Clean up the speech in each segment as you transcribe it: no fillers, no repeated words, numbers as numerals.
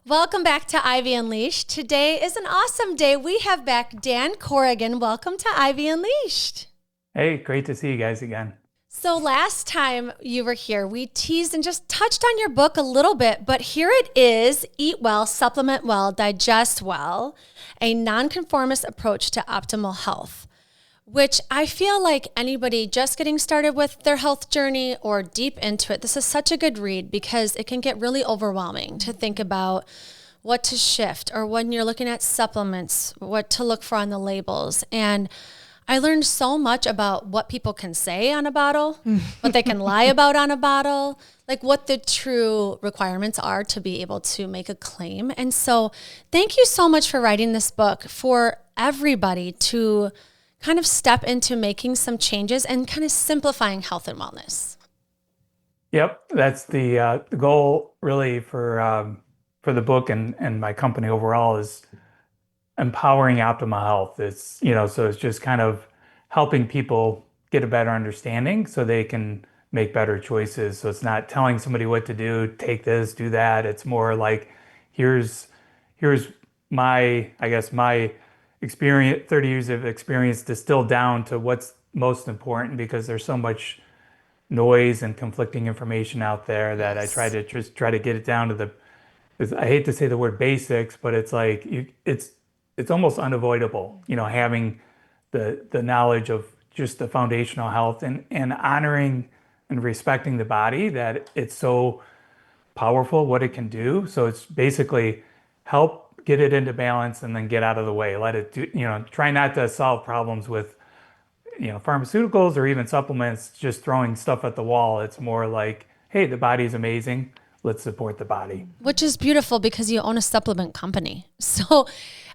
Welcome back to Ivy Unleashed. Today is an awesome day. We have back Dan Corrigan. Welcome to Ivy Unleashed. Hey, great to see you guys again. So last time you were here, we teased and just touched on your book a little bit, but here it is, Eat Well, Supplement Well, Digest Well, a Nonconformist approach to optimal health, which I feel like anybody just getting started with their health journey or deep into it, this is such a good read because it can get really overwhelming to think about what to shift or when you're looking at supplements, what to look for on the labels. And I learned so much about what people can say on a bottle, what they can lie about on a bottle, like what the true requirements are to be able to make a claim. And so thank you so much for writing this book for everybody to kind of step into making some changes and kind of simplifying health and wellness. Yep, that's the goal really for the book and my company overall is empowering optimal health. So it's just kind of helping people get a better understanding so they can make better choices. So it's not telling somebody what to do, take this, do that. It's more like here's my experience, 30 years of experience distilled down to what's most important because there's so much noise and conflicting information out there that I try to get it down to I hate to say the word basics, but it's like it's almost unavoidable, having the knowledge of just the foundational health and honoring and respecting the body, that it's so powerful what it can do. So it's basically help get it into balance and then get out of the way. Let it do, try not to solve problems with, pharmaceuticals or even supplements, just throwing stuff at the wall. It's more like, hey, the body's amazing. Let's support the body. Which is beautiful because you own a supplement company. So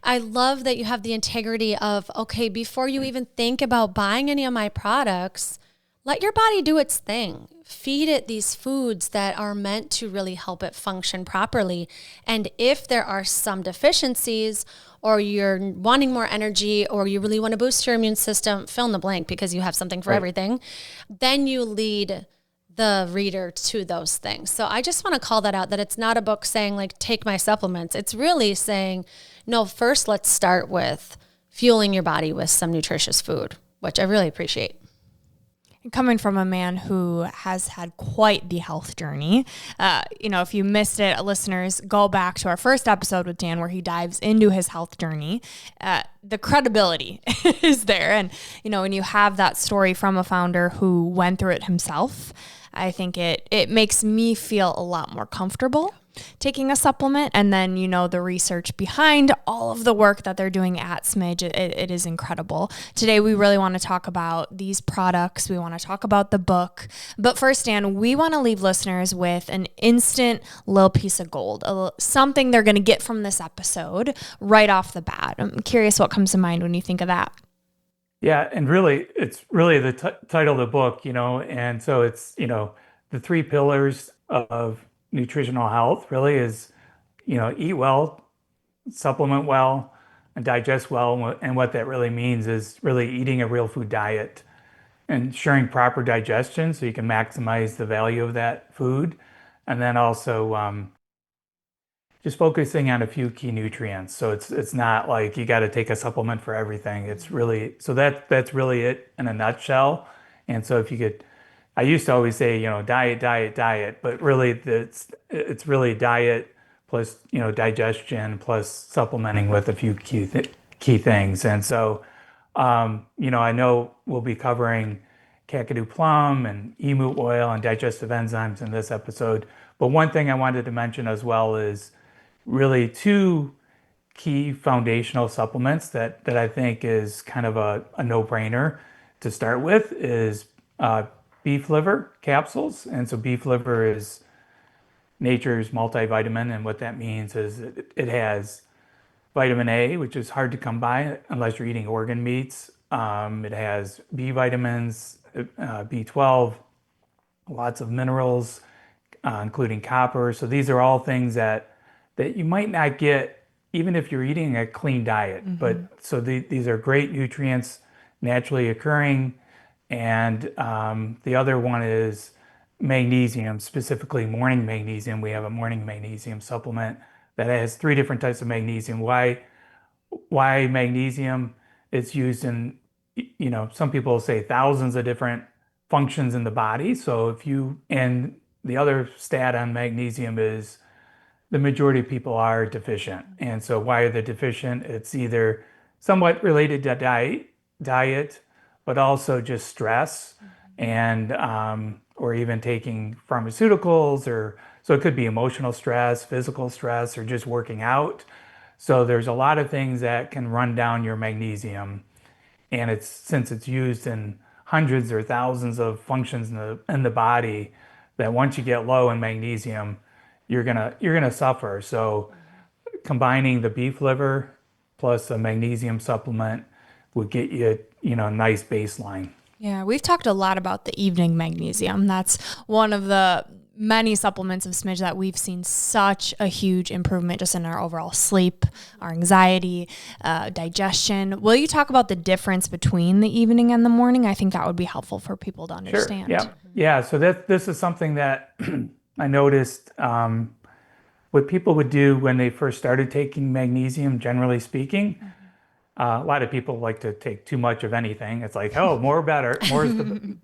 I love that you have the integrity of, okay, before you even think about buying any of my products, let your body do its thing. Feed it these foods that are meant to really help it function properly. And if there are some deficiencies or you're wanting more energy or you really want to boost your immune system, fill in the blank because you have something for everything, then you lead the reader to those things. So I just want to call that out, that it's not a book saying like, take my supplements. It's really saying, no, first let's start with fueling your body with some nutritious food, which I really appreciate. Coming from a man who has had quite the health journey, if you missed it, listeners, go back to our first episode with Dan where he dives into his health journey. The credibility is there. And, when you have that story from a founder who went through it himself, I think it makes me feel a lot more comfortable taking a supplement. And then, the research behind all of the work that they're doing at Smidge, it is incredible. Today, we really want to talk about these products. We want to talk about the book. But first, Dan, we want to leave listeners with an instant little piece of gold, something they're going to get from this episode right off the bat. I'm curious what comes to mind when you think of that. Yeah, and really, it's really the title of the book, and so it's, the three pillars of nutritional health really is, eat well, supplement well, and digest well. And what that really means is really eating a real food diet, ensuring proper digestion so you can maximize the value of that food. And then also just focusing on a few key nutrients. So it's not like you got to take a supplement for everything. It's really, so that's really it in a nutshell. And so if you could, I used to always say, diet, diet, diet, but really it's really diet plus, digestion plus supplementing with a few key things. And so, I know we'll be covering Kakadu Plum and Emu Oil and digestive enzymes in this episode. But one thing I wanted to mention as well is really two key foundational supplements that I think is kind of a no-brainer to start with is beef liver capsules. And so beef liver is nature's multivitamin, and what that means is it has vitamin A, which is hard to come by unless you're eating organ meats. It has B vitamins, B12, lots of minerals, including copper. So these are all things that you might not get even if you're eating a clean diet. Mm-hmm. But so these are great nutrients, naturally occurring. And the other one is magnesium, specifically morning magnesium. We have a morning magnesium supplement that has 3 different types of magnesium. Why magnesium? It's used in, some people say thousands of different functions in the body. So and the other stat on magnesium is the majority of people are deficient. And so why are they deficient? It's either somewhat related to diet, but also just stress and, or even taking pharmaceuticals, or so it could be emotional stress, physical stress, or just working out. So there's a lot of things that can run down your magnesium. And since it's used in hundreds or thousands of functions in the body, that once you get low in magnesium, you're gonna suffer. So combining the beef liver plus a magnesium supplement would get you, a nice baseline. Yeah, we've talked a lot about the evening magnesium. That's one of the many supplements of Smidge that we've seen such a huge improvement just in our overall sleep, our anxiety, digestion. Will you talk about the difference between the evening and the morning? I think that would be helpful for people to understand. Sure. Yeah. So this is something that I noticed what people would do when they first started taking magnesium, generally speaking. A lot of people like to take too much of anything. It's like, oh, more better,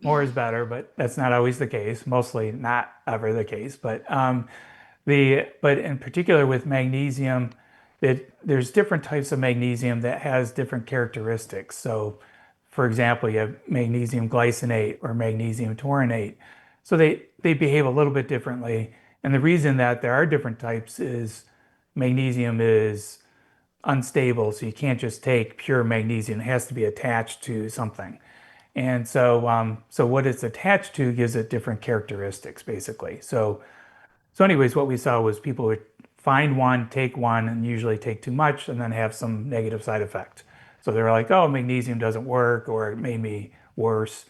more is better, but that's not always the case. Mostly not ever the case. But but in particular with magnesium, there's different types of magnesium that has different characteristics. So, for example, you have magnesium glycinate or magnesium taurinate. So they behave a little bit differently. And the reason that there are different types is magnesium is unstable, so you can't just take pure magnesium. It has to be attached to something. And so so what it's attached to gives it different characteristics, basically. So anyways, what we saw was people would find one, take one, and usually take too much and then have some negative side effect. So they were like, oh, magnesium doesn't work, or it made me worse.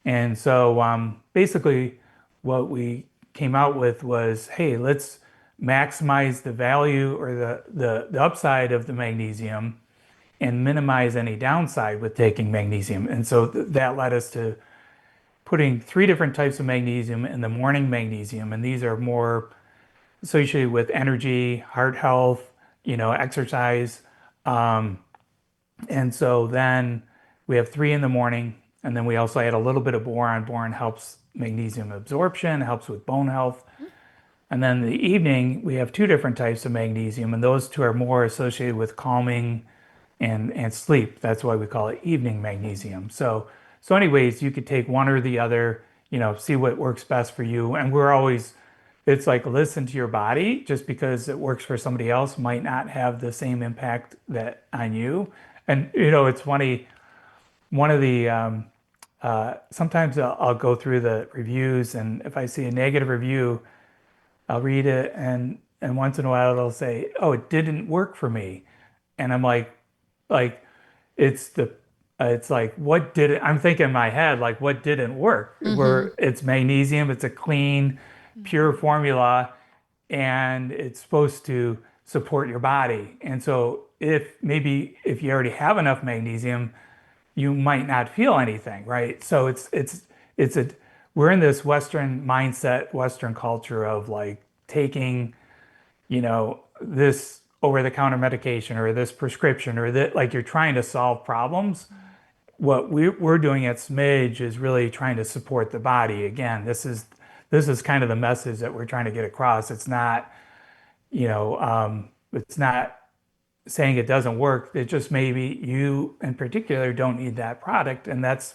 And so basically what we came out with was, hey, let's maximize the value or the upside of the magnesium and minimize any downside with taking magnesium. And so that led us to putting 3 different types of magnesium in the morning magnesium. And these are more associated with energy, heart health, exercise. And so then we have 3 in the morning. And then we also add a little bit of boron. Boron helps magnesium absorption, helps with bone health. And then in the evening, we have 2 different types of magnesium, and those 2 are more associated with calming and sleep. That's why we call it evening magnesium. So anyways, you could take one or the other, see what works best for you. And it's like, listen to your body. Just because it works for somebody else might not have the same impact on you. And, it's funny, one of the, sometimes I'll go through the reviews, and if I see a negative review, I'll read it, and once in a while it'll say, oh, it didn't work for me. And I'm like it's like, what did it, I'm thinking in my head, like, what didn't work? Where it's magnesium, it's a clean, pure formula, and it's supposed to support your body. And so if you already have enough magnesium, you might not feel anything, right? So we're in this Western mindset, Western culture of like taking, this over-the-counter medication or this prescription or that, like you're trying to solve problems. What we're doing at Smidge is really trying to support the body. Again, this is kind of the message that we're trying to get across. It's not, it's not saying it doesn't work. It just maybe you in particular don't need that product, and that's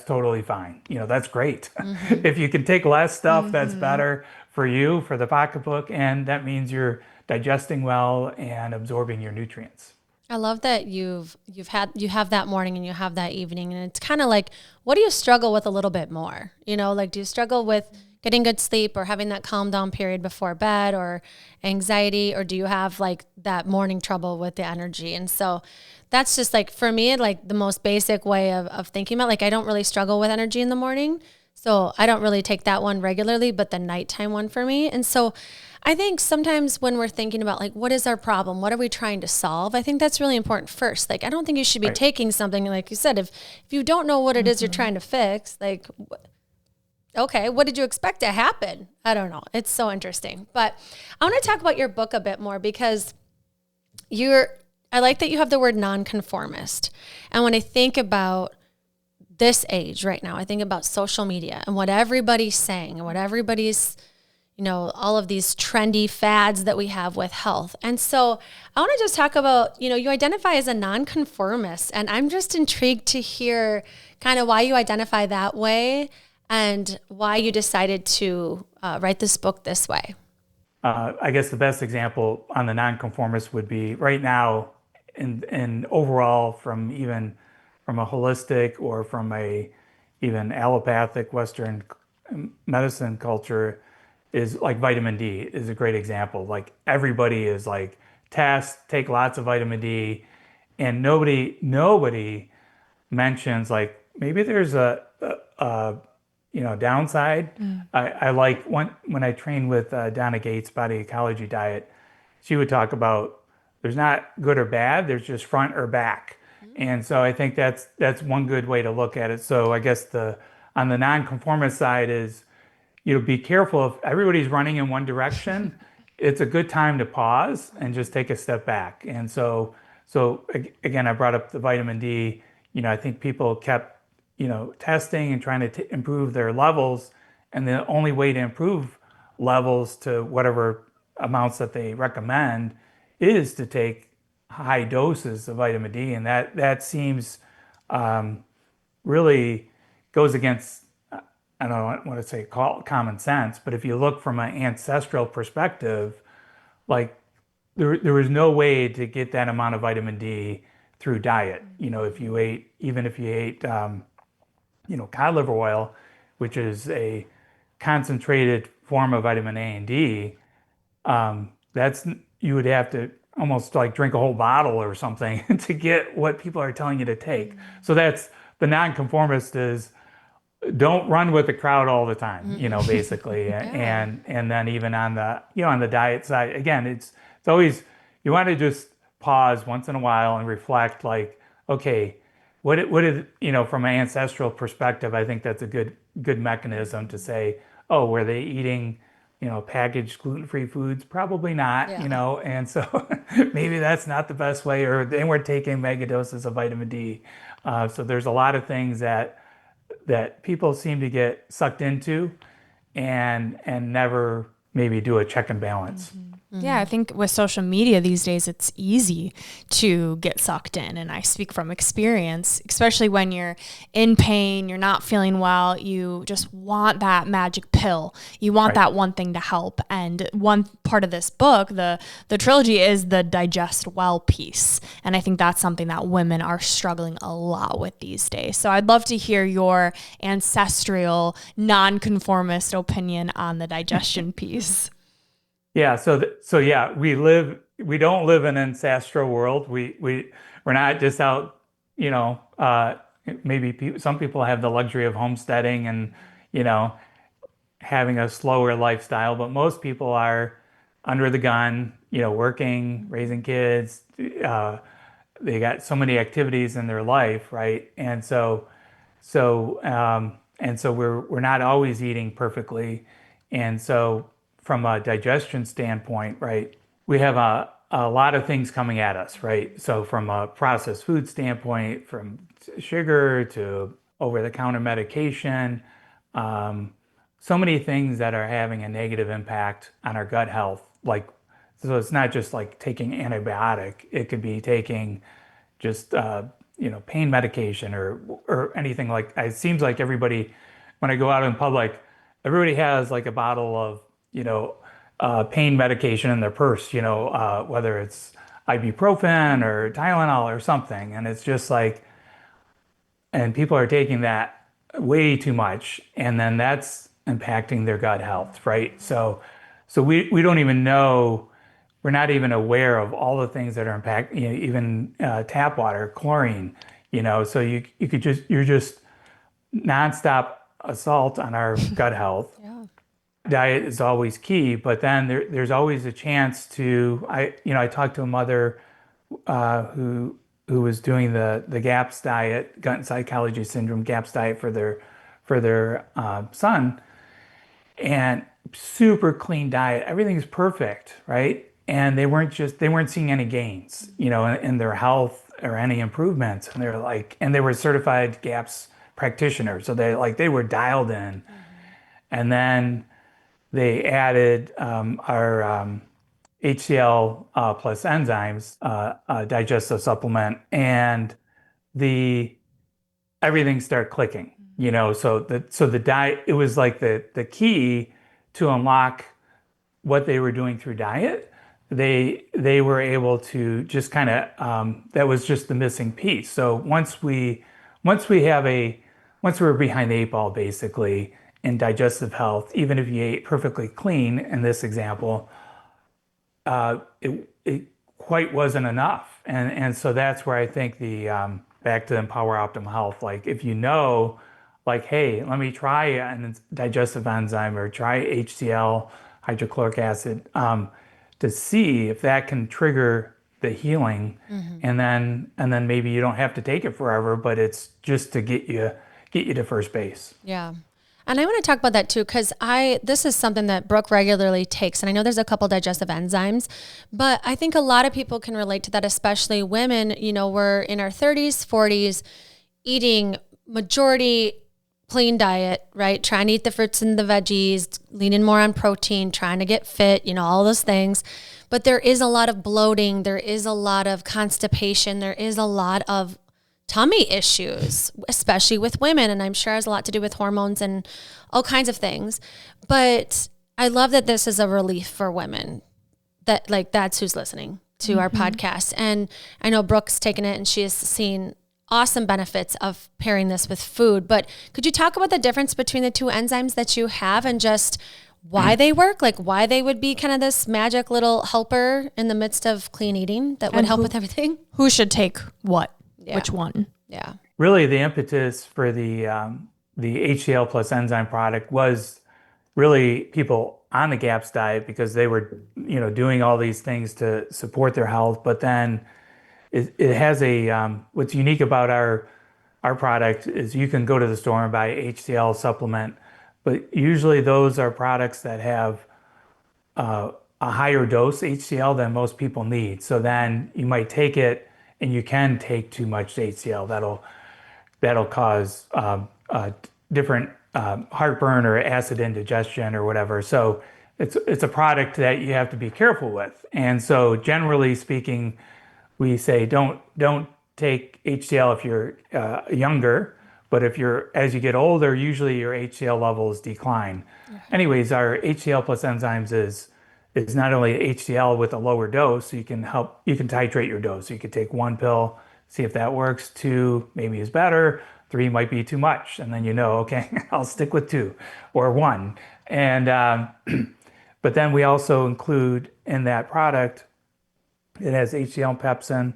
totally fine. That's great. If you can take less stuff, that's better for you, for the pocketbook, and that means you're digesting well and absorbing your nutrients. I love that you have that morning and you have that evening, and it's kind of like, what do you struggle with a little bit more? Like, do you struggle with getting good sleep or having that calm down period before bed, or anxiety, or do you have like that morning trouble with the energy? And so that's just like, for me, like the most basic way of thinking about, like, I don't really struggle with energy in the morning. So I don't really take that one regularly, but the nighttime one for me. And so I think sometimes when we're thinking about like, what is our problem? What are we trying to solve? I think that's really important first. Like, I don't think you should be taking something, like you said, if you don't know what it is you're trying to fix, like, Okay, what did you expect to happen? I don't know. It's so interesting. But I want to talk about your book a bit more because I like that you have the word nonconformist. And when I think about this age right now, I think about social media and what everybody's saying and what everybody's, all of these trendy fads that we have with health. And so I want to just talk about, you identify as a nonconformist, and I'm just intrigued to hear kind of why you identify that way and why you decided to write this book this way. I guess the best example on the nonconformist would be right now in overall from a holistic or from a even allopathic Western medicine culture is like vitamin D is a great example. Like everybody is like take lots of vitamin D, and nobody mentions like maybe there's a downside. I like when I trained with Donna Gates' body ecology diet, she would talk about there's not good or bad, there's just front or back. And so I think that's one good way to look at it. So I guess on the nonconformist side is, be careful if everybody's running in one direction, it's a good time to pause and just take a step back. And so again, I brought up the vitamin D. I think people kept testing and trying to improve their levels. And the only way to improve levels to whatever amounts that they recommend is to take high doses of vitamin D. And that seems really goes against, I don't want to say common sense, but if you look from an ancestral perspective, like there was no way to get that amount of vitamin D through diet. If you ate cod liver oil, which is a concentrated form of vitamin A and D, you would have to almost like drink a whole bottle or something to get what people are telling you to take. So that's the nonconformist is don't run with the crowd all the time, basically. Yeah. And then even on the diet side, again, it's always, you want to just pause once in a while and reflect like, okay, what did, from an ancestral perspective, I think that's a good mechanism to say, oh, were they eating, packaged gluten-free foods? Probably not, Yeah. and so maybe that's not the best way, or they were taking mega doses of vitamin D. So there's a lot of things that people seem to get sucked into and never maybe do a check and balance. Yeah, I think with social media these days, it's easy to get sucked in. And I speak from experience, especially when you're in pain, you're not feeling well, you just want that magic pill. You want that one thing to help. And one part of this book, the trilogy, is the digest well piece. And I think that's something that women are struggling a lot with these days. So I'd love to hear your ancestral, nonconformist opinion on the digestion piece. Yeah, so yeah, we don't live in an ancestral world. We're not just out, maybe some people have the luxury of homesteading and, having a slower lifestyle, but most people are under the gun, working, raising kids. They got so many activities in their life, right? And so we're not always eating perfectly. And so from a digestion standpoint, right, we have a lot of things coming at us, right? So from a processed food standpoint, from sugar to over-the-counter medication, so many things that are having a negative impact on our gut health. Like, so it's not just like taking antibiotic, it could be taking just pain medication or anything like. It seems like everybody, when I go out in public, everybody has like a bottle of pain medication in their purse. Whether it's ibuprofen or Tylenol or something, and it's just like, and people are taking that way too much, and then that's impacting their gut health, right? So we don't even know. We're not even aware of all the things that are impacting, even tap water, chlorine, so you're just nonstop assault on our gut health. Yeah. Diet is always key, but then there's always a chance to, I talked to a mother who was doing the GAPS diet, gut and psychology syndrome GAPS diet for their son, and super clean diet. Everything's perfect, right? And they weren't seeing any gains, in their health or any improvements. And they're like, and they were certified GAPS practitioners. So they were dialed in. And then they added our HCl plus enzymes, digestive supplement, and the everything started clicking. So the diet, it was like the key to unlock what they were doing through diet. They were able to just kind of that was just the missing piece. So once we have a once we're behind the eight ball basically in digestive health, even if you ate perfectly clean in this example, it quite wasn't enough. And so that's where I think the back to Empower Optimal Health, like if like, hey, let me try a digestive enzyme or try HCl, hydrochloric acid, to see if that can trigger the healing. And then maybe you don't have to take it forever, but it's just to get you to first base. Yeah. And I want to talk about that too, because this is something that Brooke regularly takes. And I know there's a couple digestive enzymes, but I think a lot of people can relate to that, especially women. We're in our 30s, 40s, eating majority clean diet, right? Trying to eat the fruits and the veggies, leaning more on protein, trying to get fit, all those things. But there is a lot of bloating. There is a lot of constipation. There is a lot of tummy issues, especially with women. And I'm sure it has a lot to do with hormones and all kinds of things. But I love that this is a relief for women, that's who's listening to our podcast. And I know Brooke's taken it and she has seen awesome benefits of pairing this with food. But could you talk about the difference between the two enzymes that you have and just why they work, like why they would be kind of this magic little helper in the midst of clean eating that would help with everything? Who should take what? Yeah. Which one? Yeah. Really, the impetus for the HCl plus enzyme product was really people on the GAPS diet because they were, doing all these things to support their health. But then it has what's unique about our product is you can go to the store and buy HCl supplement, but usually those are products that have a higher dose HCl than most people need. So then you might take it and you can take too much HCl. That'll cause different heartburn or acid indigestion or whatever. So it's a product that you have to be careful with. And so generally speaking, we say don't take HCl if you're younger, but as you get older, usually your HCl levels decline. Anyways, our HCl plus enzymes is not only HCl with a lower dose, so you can titrate your dose. So you could take one pill, see if that works. 2 maybe is better. 3 might be too much. And then okay, I'll stick with 2 or 1. And, but then we also include in that product, it has HCl and pepsin,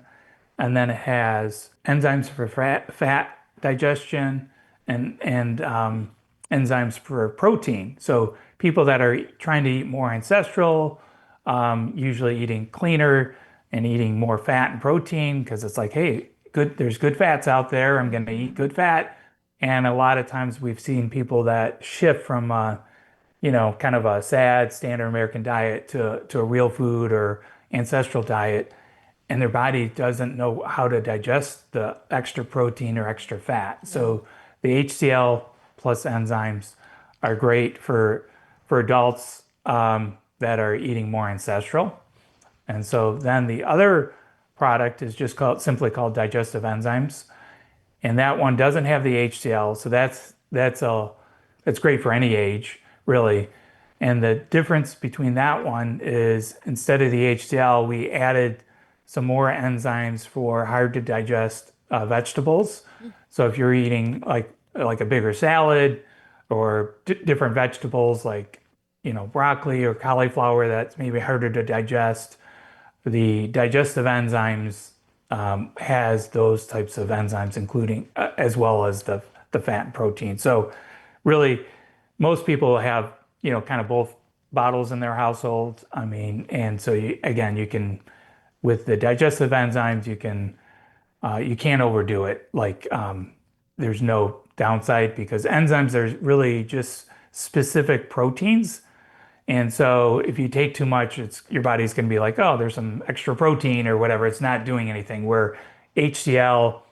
and then it has enzymes for fat digestion and enzymes for protein. So people that are trying to eat more ancestral, usually eating cleaner and eating more fat and protein because it's like, hey, there's good fats out there. I'm going to eat good fat. And a lot of times we've seen people that shift from, kind of a sad standard American diet to a real food or ancestral diet, and their body doesn't know how to digest the extra protein or extra fat. So the HCl plus enzymes are great for adults that are eating more ancestral. And so then the other product is just simply called digestive enzymes. And that one doesn't have the HCl. So that's great for any age, really. And the difference between that one is instead of the HCl, we added some more enzymes for hard to digest vegetables. So if you're eating like a bigger salad or different vegetables like, broccoli or cauliflower that's maybe harder to digest, the digestive enzymes has those types of enzymes, including as well as the fat and protein. So really, most people have, kind of both bottles in their household. I mean, and so you can, with the digestive enzymes, you can't overdo it. Like there's no downside because enzymes are really just specific proteins. And so if you take too much, your body's going to be like, oh, there's some extra protein or whatever. It's not doing anything. Where HCl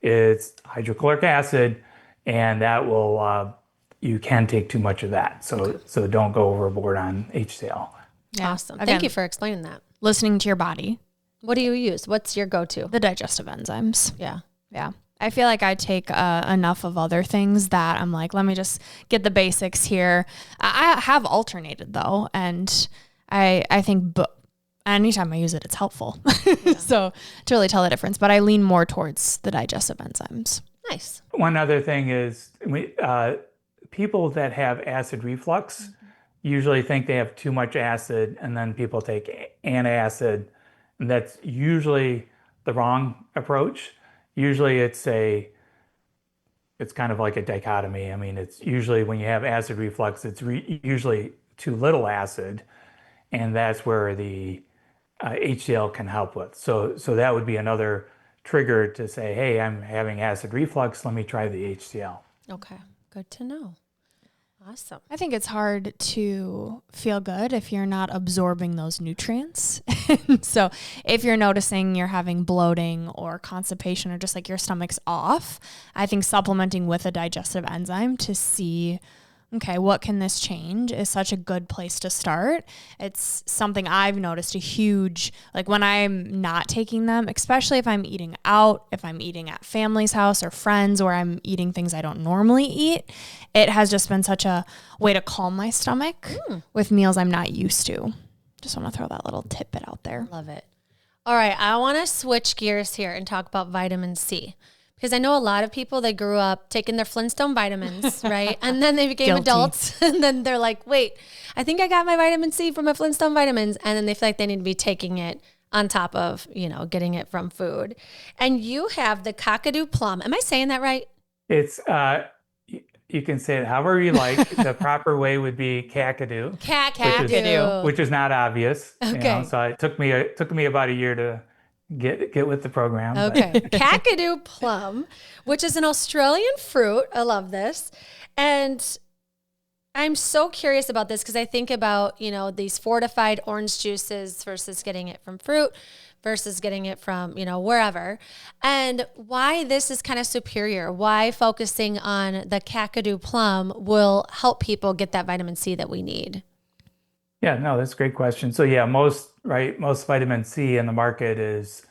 is hydrochloric acid, and that will you can take too much of that. So don't go overboard on HCl. Yeah. Awesome. Again, Thank you for explaining that. listening to your body, What do you use? What's your go-to? the digestive enzymes. Yeah. Yeah. I feel like I take enough of other things that I'm like, let me just get the basics here. I have alternated though. And I think anytime I use it, it's helpful. So to really tell the difference, but I lean more towards the digestive enzymes. Nice. One other thing is people that have acid reflux usually think they have too much acid, and then people take antacid, and that's usually the wrong approach. Usually it's kind of like a dichotomy. I mean, it's usually when you have acid reflux, it's usually too little acid, and that's where the HCl can help with. So that would be another trigger to say, hey, I'm having acid reflux, let me try the HCl. Okay. Good to know. Awesome. I think it's hard to feel good if you're not absorbing those nutrients. So if you're noticing you're having bloating or constipation or just like your stomach's off, I think supplementing with a digestive enzyme to see, okay, what can this change is such a good place to start. It's something I've noticed a huge, like when I'm not taking them, especially if I'm eating out, if I'm eating at family's house or friends, or I'm eating things I don't normally eat, it has just been such a way to calm my stomach with meals I'm not used to. Just want to throw that little tidbit out there. Love it. All right. I want to switch gears here and talk about vitamin C. Because I know a lot of people, they grew up taking their Flintstone vitamins, right? And then they became Guilty. adults. And then they're like, wait, I think I got my vitamin C from my Flintstone vitamins. And then they feel like they need to be taking it on top of, getting it from food. And you have the Kakadu Plum. Am I saying that right? It's you can say it however you like. The proper way would be Kakadu. Kakadu. Which is not obvious. Okay. So it took me about a year to get with the program. Okay. Kakadu Plum, which is an Australian fruit. I love this. And I'm so curious about this because I think about, these fortified orange juices versus getting it from fruit versus getting it from, wherever. And why this is kind of superior, why focusing on the Kakadu Plum will help people get that vitamin C that we need. Yeah, no, that's a great question. So yeah, most vitamin C in the market is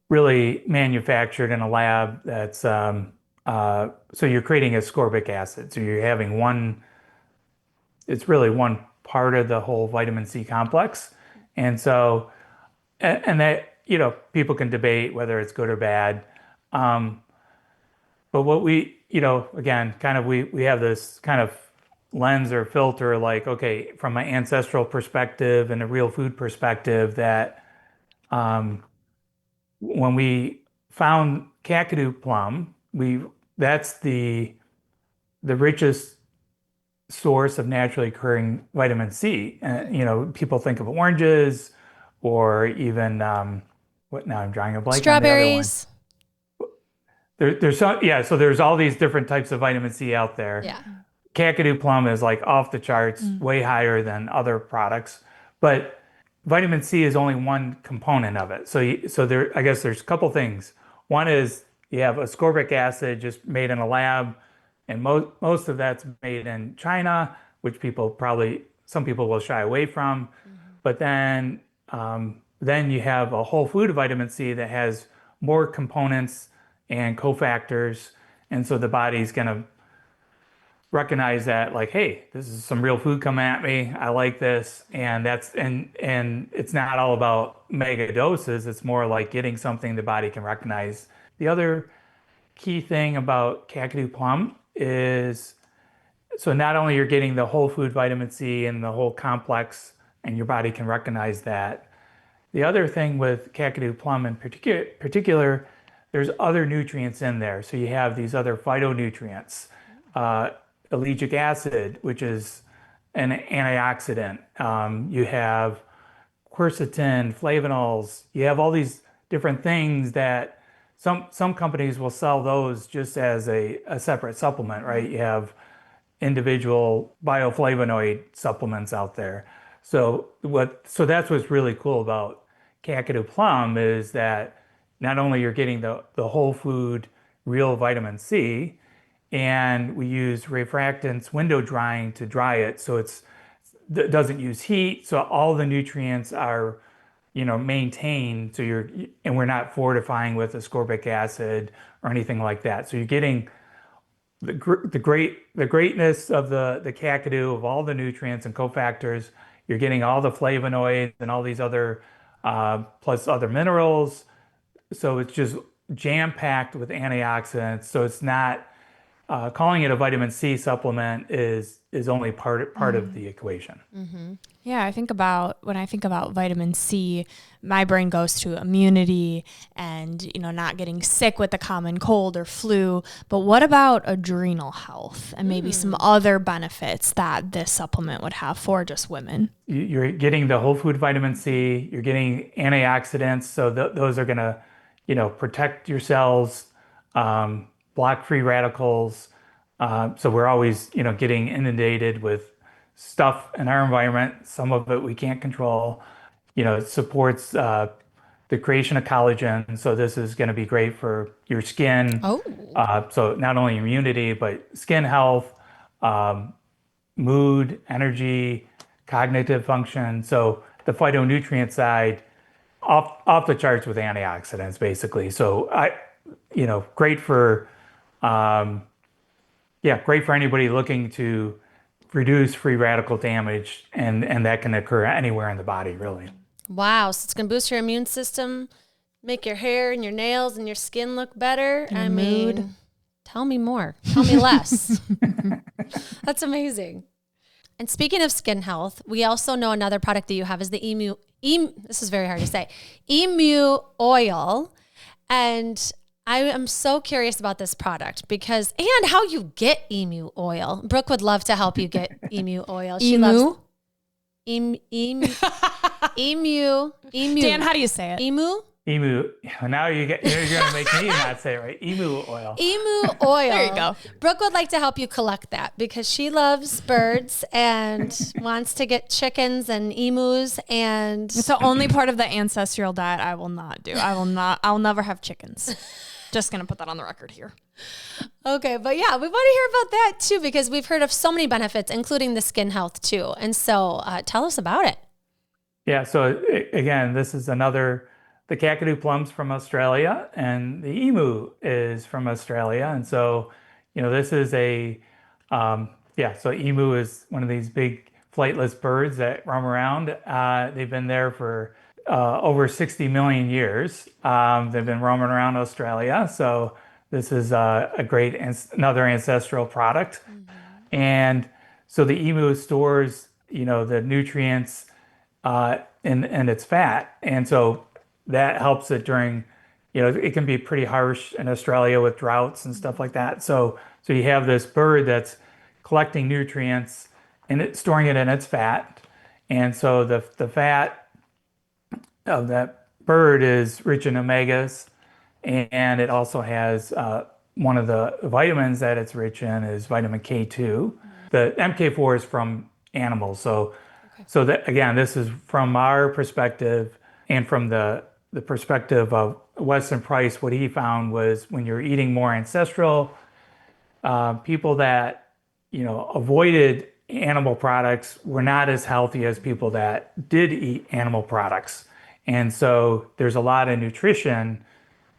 really manufactured in a lab that's so you're creating ascorbic acid. So you're having it's really one part of the whole vitamin C complex. And so and that, people can debate whether it's good or bad. But what we, again, kind of we have this kind of lens or filter, like, okay, from an ancestral perspective and a real food perspective, that when we found Kakadu plum, that's the richest source of naturally occurring vitamin C. People think of oranges or even now I'm drawing a blank. Strawberries. On the other one. There's some, yeah. So there's all these different types of vitamin C out there. Yeah. Kakadu plum is like off the charts, way higher than other products, but vitamin C is only one component of it. So there, I guess there's a couple things. One is you have ascorbic acid just made in a lab, and most of that's made in China, which some people will shy away from. But then you have a whole food of vitamin C that has more components and cofactors, and so the body's gonna recognize that, like, hey, this is some real food coming at me. I like this, and it's not all about mega doses. It's more like getting something the body can recognize. The other key thing about Kakadu plum is, so not only you're getting the whole food vitamin C and the whole complex, and your body can recognize that. The other thing with Kakadu plum in particular, there's other nutrients in there. So you have these other phytonutrients. Ellagic acid, which is an antioxidant. You have quercetin, flavonols. You have all these different things that some companies will sell those just as a separate supplement, right? You have individual bioflavonoid supplements out there. So that's what's really cool about Kakadu Plum is that not only you're getting the whole food real vitamin C, and we use refractants window drying to dry it, so it doesn't use heat, so all the nutrients are maintained. And we're not fortifying with ascorbic acid or anything like that. So you're getting the greatness of the Kakadu of all the nutrients and cofactors. You're getting all the flavonoids and all these other plus other minerals. So it's just jam-packed with antioxidants. So it's not calling it a vitamin C supplement is only part of the equation. Yeah, when I think about vitamin C, my brain goes to immunity and, not getting sick with the common cold or flu. But what about adrenal health and maybe some other benefits that this supplement would have for just women? You're getting the whole food vitamin C, you're getting antioxidants. So those are going to, protect your cells, block free radicals. So we're always, getting inundated with stuff in our environment. Some of it we can't control. It supports the creation of collagen. So this is going to be great for your skin. So not only immunity, but skin health, mood, energy, cognitive function. So the phytonutrient side, off the charts with antioxidants, basically. So great for great for anybody looking to reduce free radical damage, and that can occur anywhere in the body, really. Wow. So it's going to boost your immune system, make your hair and your nails and your skin look better. Your mood. Tell me more. Tell me less. That's amazing. And speaking of skin health, we also know another product that you have is the this is very hard to say, Emu Oil. And I am so curious about this product and how you get emu oil. Brooke would love to help you get emu oil. She loves emu. Dan, how do you say it? Emu. Now you're gonna make me not say it right. Emu oil. Emu oil. There you go. Brooke would like to help you collect that because she loves birds and wants to get chickens and emus, and it's the only part of the ancestral diet I will not do. I'll never have chickens. Just going to put that on the record here. Okay, but yeah, we want to hear about that too because we've heard of so many benefits, including the skin health too. And so tell us about it. Yeah, so again, this is the Kakadu plum's from Australia, and the emu is from Australia. And so, this is so emu is one of these big flightless birds that roam around. They've been there for over 60 million years. They've been roaming around Australia. So this is another ancestral product. And so the emu stores, the nutrients in its fat. And so that helps it during, it can be pretty harsh in Australia with droughts and stuff like that. So you have this bird that's collecting nutrients and storing it in its fat. And so the fat of that bird is rich in omegas, and it also has one of the vitamins that it's rich in is vitamin K2. The MK4 is from animals. So that, again, this is from our perspective and from the perspective of Weston Price. What he found was when you're eating more ancestral, people that avoided animal products were not as healthy as people that did eat animal products. And so there's a lot of nutrition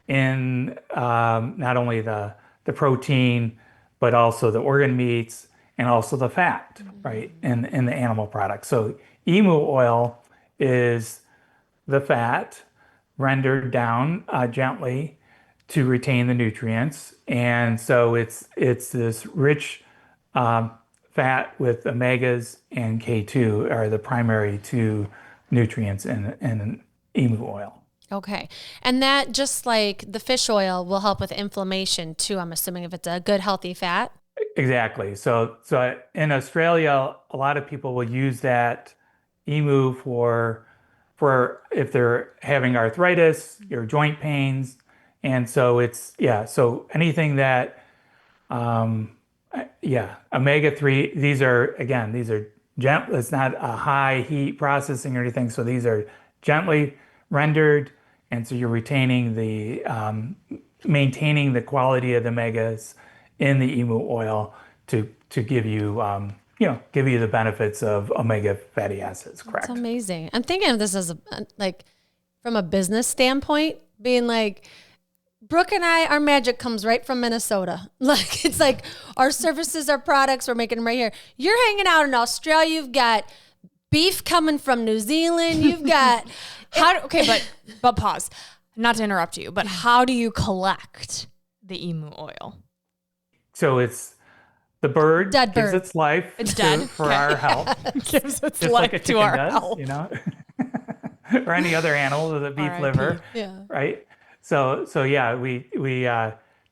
in not only the protein, but also the organ meats and also the fat, right, in the animal products. So emu oil is the fat rendered down gently to retain the nutrients. And so it's this rich fat with omegas and K2 are the primary two nutrients in emu oil. Okay. And that, just like the fish oil, will help with inflammation too, I'm assuming, if it's a good, healthy fat? Exactly. So in Australia, a lot of people will use that emu for if they're having arthritis or joint pains. And so so anything that Omega-3, these are gentle. It's not a high heat processing or anything. So these are gently rendered. And so you're maintaining the quality of the omegas in the emu oil to give you, give you the benefits of omega fatty acids. Correct. That's amazing. I'm thinking of this as from a business standpoint, being like, Brooke and I, our magic comes right from Minnesota. Like, it's like our services, our products, we're making them right here. You're hanging out in Australia. You've got beef coming from New Zealand. You've got... but pause. Not to interrupt you, but how do you collect the emu oil? So it's the bird Dead gives bird. its life It's dead for our health. Gives its Just life like a to chicken our does, health. or any other animal with a beef R.I.P. liver, Yeah. right? So yeah, we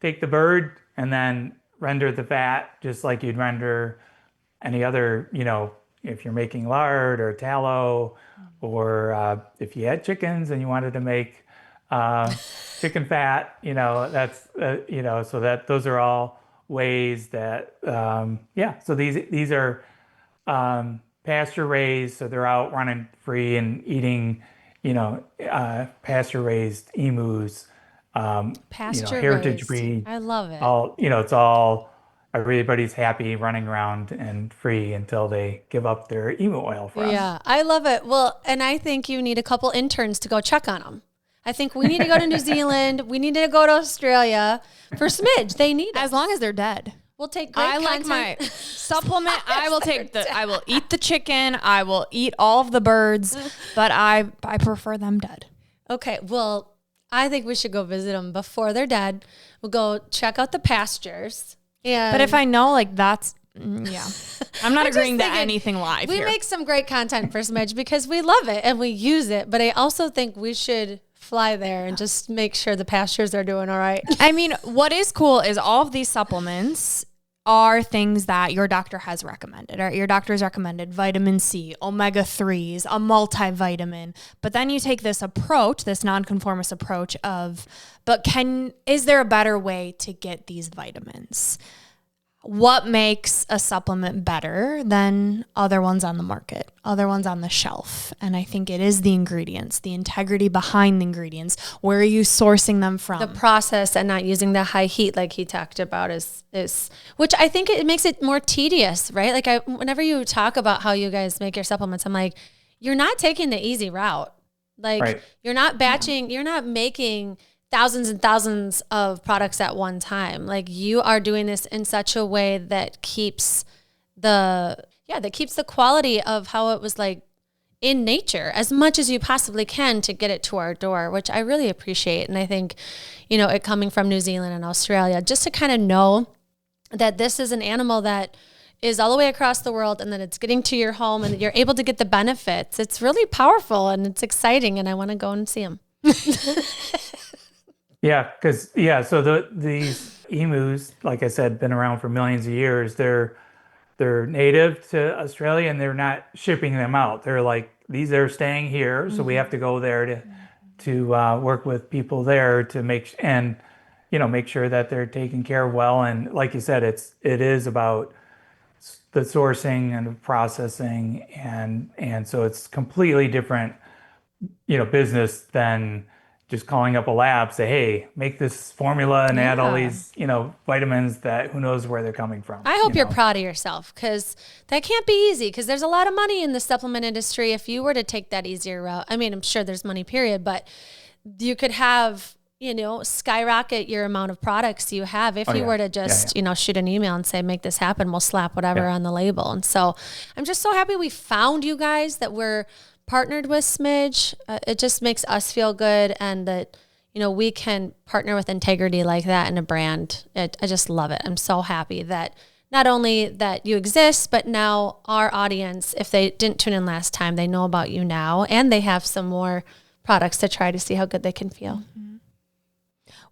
take the bird and then render the fat just like you'd render any other, if you're making lard or tallow, or if you had chickens and you wanted to make chicken fat, that's so that those are all ways that So these are pasture raised, so they're out running free and eating, pasture raised emus, Pasture heritage raised. breed. I love it. All it's all everybody's happy running around and free until they give up their emu oil for us. Yeah, I love it. Well, and I think you need a couple interns to go check on them. I think we need to go to New Zealand. We need to go to Australia for Smidge. They need As us. long as they're dead. We'll take great I like content. my supplement. I will eat the chicken. I will eat all of the birds, but I prefer them dead. Okay, well, I think we should go visit them before they're dead. We'll go check out the pastures. But if I know, that's, I'm not just agreeing to thinking anything live we here. make some great content for Smidge because we love it and we use it, but I also think we should fly there and just make sure the pastures are doing all right. I mean, what is cool is all of these supplements are things that your doctor has recommended, or your doctor's recommended vitamin C, omega-3s, a multivitamin. But then you take this approach, this nonconformist approach is there a better way to get these vitamins? What makes a supplement better than other ones on the market, other ones on the shelf? And I think it is the ingredients, the integrity behind the ingredients. Where are you sourcing them from? The process and not using the high heat like he talked about is which I think it makes it more tedious, right? Like whenever you talk about how you guys make your supplements, I'm like, you're not taking the easy route. Like Right. You're not batching, you're not making thousands and thousands of products at one time. Like you are doing this in such a way that keeps the quality of how it was like in nature as much as you possibly can to get it to our door, which I really appreciate. And I think, it coming from New Zealand and Australia, just to kind of know that this is an animal that is all the way across the world and that it's getting to your home and that you're able to get the benefits. It's really powerful and it's exciting and I want to go and see them. So these emus, like I said, been around for millions of years. They're native to Australia and they're not shipping them out. They're like they're staying here, so we have to go there to work with people there to make sure that they're taken care of well. And like you said, it is about the sourcing and the processing, and so it's completely different, business than just calling up a lab, say, hey, make this formula and add all these, vitamins that who knows where they're coming from. I hope you're proud of yourself because that can't be easy because there's a lot of money in the supplement industry. If you were to take that easier route, I mean, I'm sure there's money, period, but you could have, skyrocket your amount of products you have if you were to just, shoot an email and say, make this happen. We'll slap whatever on the label. And so I'm just so happy we found you guys, that we're partnered with Smidge. It just makes us feel good, and that we can partner with integrity like that in a brand. I just love it. I'm so happy that not only that you exist, but now our audience, if they didn't tune in last time, they know about you now, and they have some more products to try to see how good they can feel. Mm-hmm.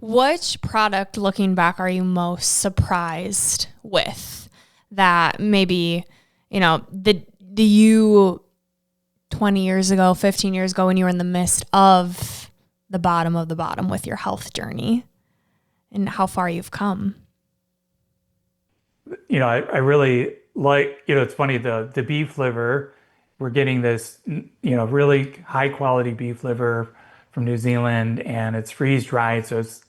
Which product, looking back, are you most surprised with that maybe, the you 20 years ago, 15 years ago, when you were in the midst of the bottom with your health journey and how far you've come? I really like, it's funny, the beef liver, we're getting this, really high quality beef liver from New Zealand, and it's freeze dried. So it's,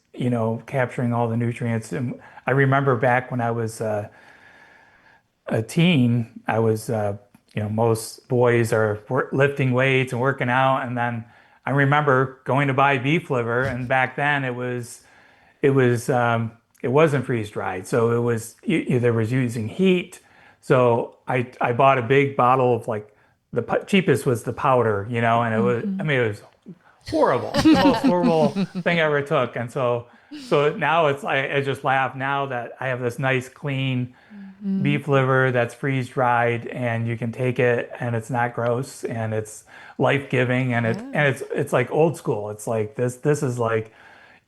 capturing all the nutrients. And I remember back when I was a teen, I was, most boys are lifting weights and working out. And then I remember going to buy beef liver, and back then it wasn't freeze dried, so it was there was using heat. So I bought a big bottle of, like, the cheapest was the powder, and it was, I mean, it was horrible, the most horrible thing I ever took. And so now I just laugh now that I have this nice clean beef liver that's freeze dried, and you can take it, and it's not gross, and it's life giving, and it's like old school. It's like this is like,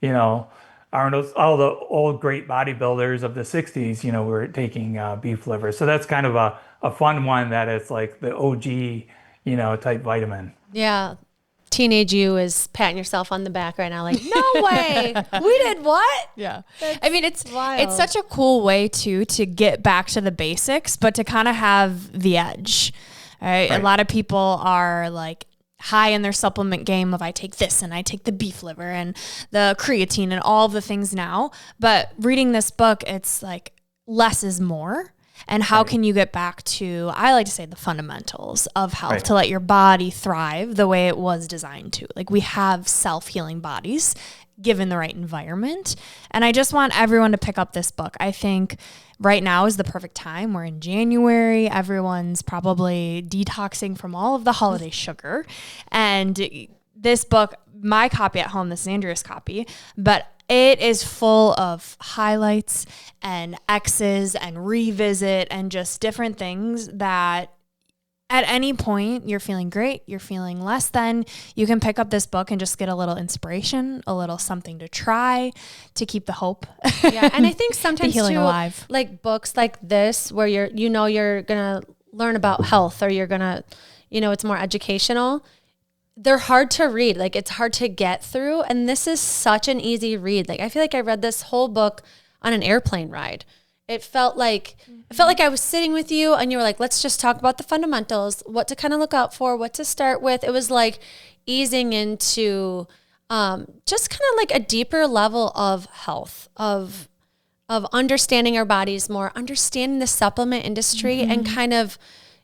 Arnold, all the old great bodybuilders of the 60s, were taking beef liver. So that's kind of a fun one, that it's like the OG, type vitamin. Yeah. Teenage you is patting yourself on the back right now, like, no way, we did what? Yeah. I mean, it's wild. It's such a cool way to get back to the basics, but to kind of have the edge. Right? A lot of people are like high in their supplement game of, I take this and I take the beef liver and the creatine and all the things now. But reading this book, it's like less is more. And how can you get back to, I like to say, the fundamentals of health to let your body thrive the way it was designed to. Like, we have self-healing bodies given the right environment. And I just want everyone to pick up this book. I think right now is the perfect time. We're in January. Everyone's probably detoxing from all of the holiday sugar. And this book, my copy at home, this is Andrea's copy, but it is full of highlights and X's and revisit and just different things that at any point you're feeling great, you're feeling less than, you can pick up this book and just get a little inspiration, a little something to try to keep the hope. Yeah, and I think sometimes healing too, alive. like books like this, where you're gonna learn about health, or you're gonna, it's more educational. They're hard to read. Like, it's hard to get through. And this is such an easy read. Like, I feel like I read this whole book on an airplane ride. It felt like I was sitting with you, and you were like, let's just talk about the fundamentals, what to kind of look out for, what to start with. It was like easing into just kind of like a deeper level of health, of understanding our bodies more, understanding the supplement industry, and kind of,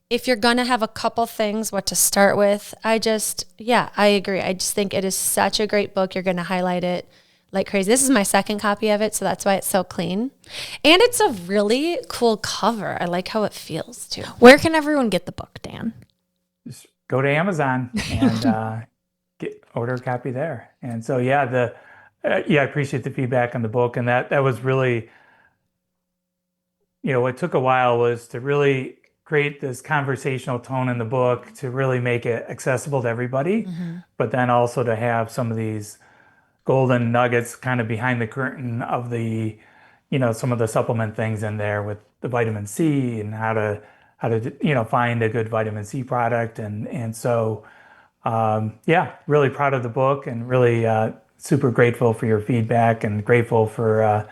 if you're going to have a couple things, what to start with. I agree. I just think it is such a great book. You're going to highlight it like crazy. This is my second copy of it, so that's why it's so clean. And it's a really cool cover. I like how it feels too. Where can everyone get the book, Dan? Just go to Amazon and order a copy there. And so, I appreciate the feedback on the book. And that was really, what took a while was to really create this conversational tone in the book, to really make it accessible to everybody, but then also to have some of these golden nuggets kind of behind the curtain of the, some of the supplement things in there, with the vitamin C and how to find a good vitamin C product. And so, really proud of the book, and really super grateful for your feedback, and grateful for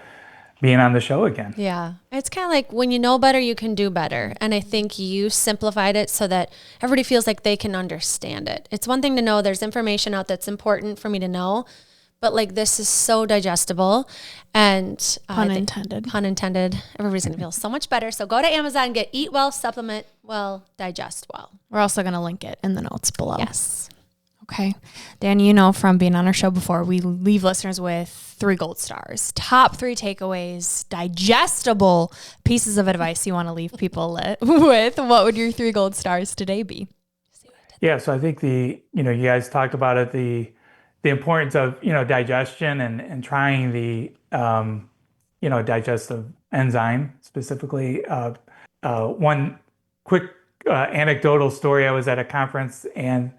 being on the show again. Yeah. It's kind of like, when you know better, you can do better. And I think you simplified it so that everybody feels like they can understand it. It's one thing to know there's information out that's important for me to know, but like, this is so digestible, and pun intended. Everybody's going to feel so much better. So go to Amazon and get Eat Well, Supplement Well, Digest Well. We're also going to link it in the notes below. Yes. Okay. Dan, from being on our show before, we leave listeners with 3 gold stars. Top 3 takeaways, digestible pieces of advice you want to leave people with. What would your 3 gold stars today be? Yeah, so I think you guys talked about it, the importance of, digestion, and trying the, digestive enzyme specifically. One quick anecdotal story. I was at a conference, and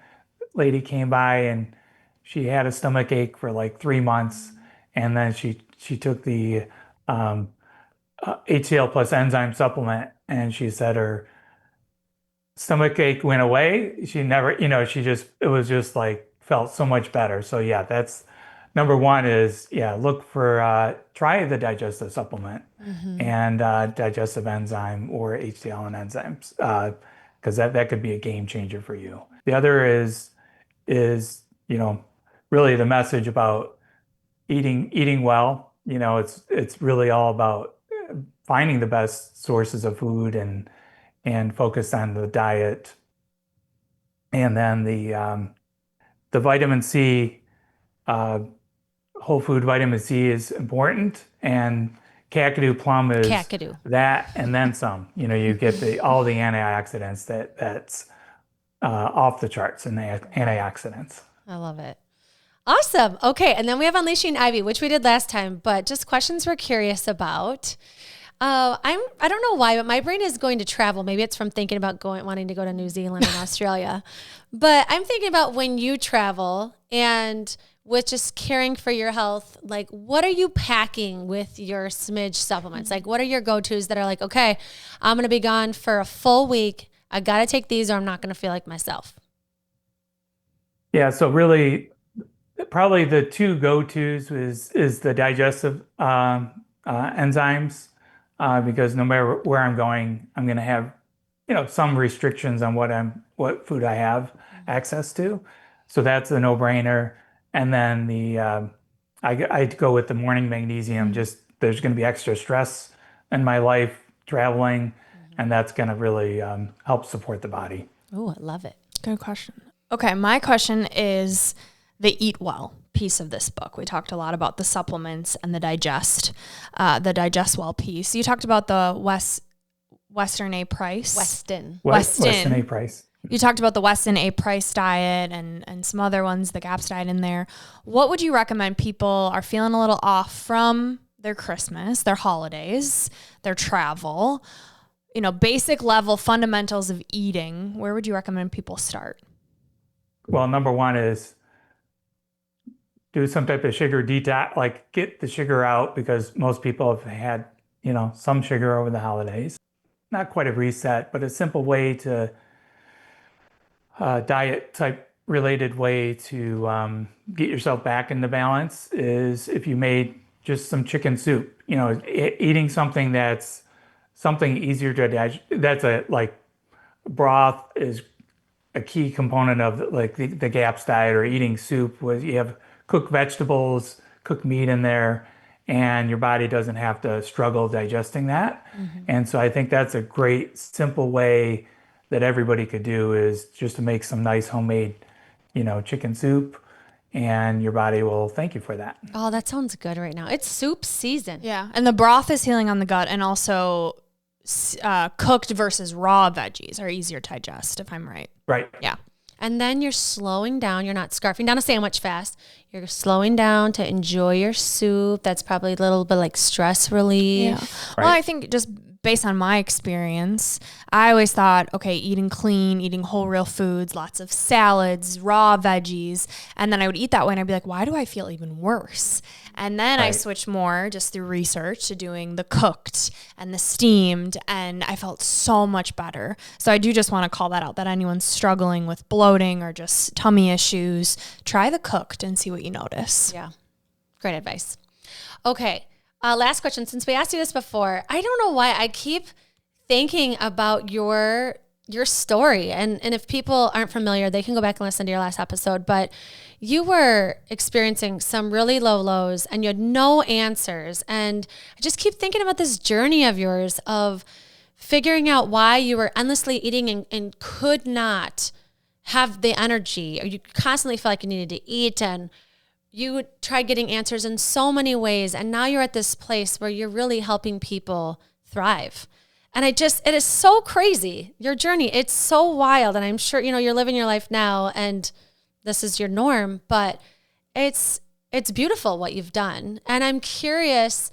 lady came by, and she had a stomach ache for like 3 months, and then she took the HCl plus enzyme supplement, and she said her stomach ache went away. She never, it was just like, felt so much better. So yeah, that's number one is, look for, try the digestive supplement and digestive enzyme or HDL and enzymes, because that could be a game changer for you. The other is, really the message about eating well. It's really all about finding the best sources of food and focus on the diet. And then the vitamin C, whole food vitamin C is important, and Kakadu Plum is Kakadu. that and then some. You get all the antioxidants that's off the charts and the antioxidants. I love it. Awesome. Okay. And then we have Unleashing Ivy, which we did last time, but just questions we're curious about. I don't know why, but my brain is going to travel. Maybe it's from thinking about wanting to go to New Zealand and Australia. But I'm thinking about when you travel and with just caring for your health, like what are you packing with your Smidge supplements? Like what are your go-tos that are like, okay, I'm going to be gone for a full week. I got to take these or I'm not going to feel like myself. Yeah. So really, probably the two go-tos is the digestive enzymes, because no matter where I'm going, I'm going to have some restrictions on what food I have access to. So that's a no-brainer. And then I go with the morning magnesium. Just there's going to be extra stress in my life traveling, and that's going to really help support the body. Oh, I love it. Good question. Okay, my question is the Eat Well piece of this book. We talked a lot about the supplements and the digest well piece. You talked about the Weston A. Price. Weston A. Price. You talked about the Weston A. Price diet and some other ones, the GAPS diet in there. What would you recommend people are feeling a little off from their Christmas, their holidays, their travel, basic level fundamentals of eating? Where would you recommend people start? Well, number one is do some type of sugar detox, like get the sugar out, because most people have had, some sugar over the holidays. Not quite a reset, but a simple way to diet type related way to get yourself back into balance is if you made just some chicken soup, eating something that's something easier to digest. Broth is a key component of the GAPS diet, or eating soup, was you have cooked vegetables, cooked meat in there, and your body doesn't have to struggle digesting that. And so I think that's a great simple way that everybody could do, is just to make some nice homemade, chicken soup, and your body will thank you for that. Oh, that sounds good right now. It's soup season. Yeah. And the broth is healing on the gut, and also cooked versus raw veggies are easier to digest, if I'm right. Right. Yeah. And then you're slowing down. You're not scarfing down a sandwich fast. You're slowing down to enjoy your soup. That's probably a little bit like stress relief. Yeah. Right. Well, I think just based on my experience, I always thought, okay, eating clean, eating whole real foods, lots of salads, raw veggies. And then I would eat that way and I'd be like, why do I feel even worse? And then I switched more just through research to doing the cooked and the steamed, and I felt so much better. So I do just want to call that out, that anyone struggling with bloating or just tummy issues, try the cooked and see what you notice. Yeah. Great advice. Okay. Last question. Since we asked you this before, I don't know why I keep thinking about your story. And if people aren't familiar, they can go back and listen to your last episode. But you were experiencing some really low lows and you had no answers. And I just keep thinking about this journey of yours of figuring out why you were endlessly eating and could not have the energy, or you constantly felt like you needed to eat, and you tried getting answers in so many ways. And now you're at this place where you're really helping people thrive. And it is so crazy, your journey. It's so wild. And I'm sure, you're living your life now and this is your norm, but it's beautiful what you've done. And I'm curious,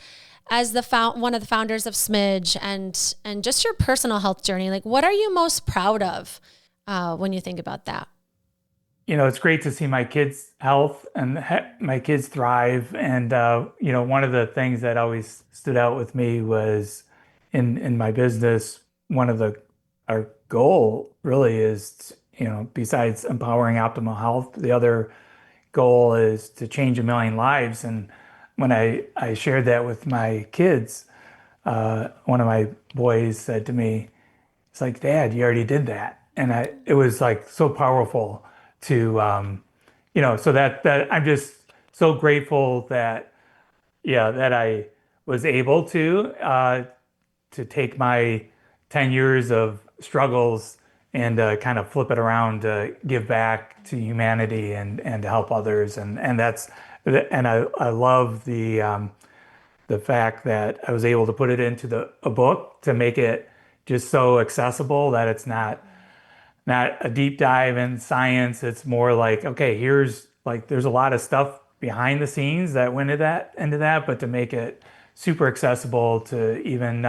as one of the founders of Smidge and just your personal health journey, like what are you most proud of when you think about that? It's great to see my kids' health and my kids thrive. And, one of the things that always stood out with me was in my business, our goal really is, besides empowering optimal health, the other goal is to change 1 million lives. And when I shared that with my kids, one of my boys said to me, it's like, Dad, you already did that. And it was like so powerful to, so that I'm just so grateful that, that I was able to take my 10 years of struggles and kind of flip it around to give back to humanity and to help others. And I love the fact that I was able to put it into a book to make it just so accessible that it's not a deep dive in science. It's more like, okay, here's like, there's a lot of stuff behind the scenes that went into that, but to make it super accessible to even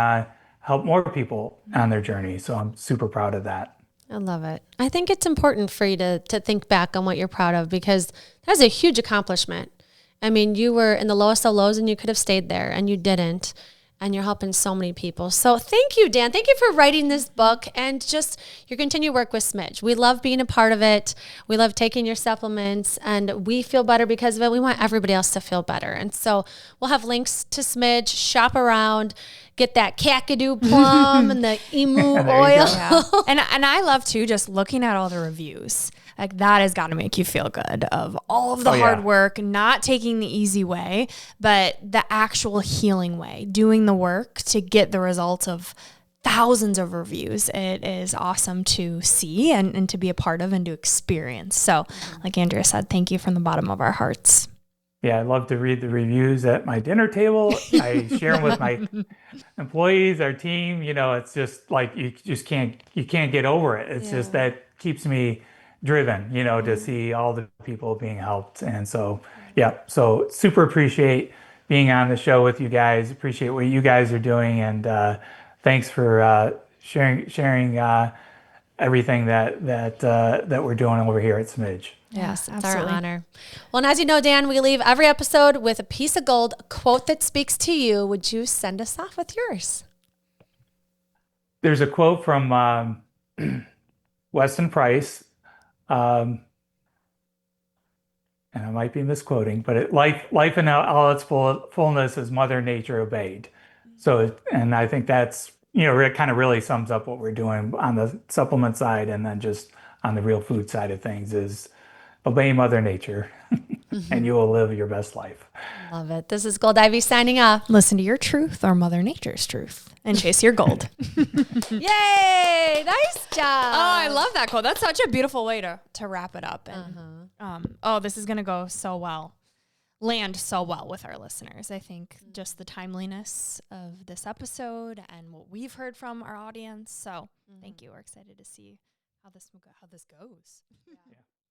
help more people on their journey. So I'm super proud of that. I love it. I think it's important for you to think back on what you're proud of, because that's a huge accomplishment. I mean, you were in the lowest of lows and you could have stayed there, and you didn't. And you're helping so many people. So thank you, Dan. Thank you for writing this book and just your continued work with Smidge. We love being a part of it. We love taking your supplements, and we feel better because of it. We want everybody else to feel better. And so we'll have links to Smidge. Shop around, get that Kakadu Plum and the Emu Oil. Yeah. And I love too, just looking at all the reviews. Like, that has got to make you feel good, of all of the hard work, not taking the easy way, but the actual healing way, doing the work to get the results of thousands of reviews. It is awesome to see and to be a part of and to experience. So like Andrea said, thank you from the bottom of our hearts. Yeah, I love to read the reviews at my dinner table. I share them with my employees, our team. It's just like, you can't get over it. It's just that keeps me driven, to see all the people being helped. And so, so super appreciate being on the show with you guys. Appreciate what you guys are doing. And thanks for sharing everything that we're doing over here at Smidge. Yes, it's our honor. Well, and as you know, Dan, we leave every episode with a piece of gold, a quote that speaks to you. Would you send us off with yours? There's a quote from Weston Price, and I might be misquoting, but life in all its fullness is Mother Nature obeyed. So, and I think that's, it kind of really sums up what we're doing on the supplement side, and then just on the real food side of things is obey Mother Nature, and you will live your best life. Love it. This is Gold Ivy signing off. Listen to your truth or Mother Nature's truth and chase your gold. Yay! Nice job. Oh, I love that quote. That's such a beautiful way to wrap it up. And this is going to go so well, land so well with our listeners. I think just the timeliness of this episode and what we've heard from our audience. So thank you. We're excited to see how this goes. Yeah.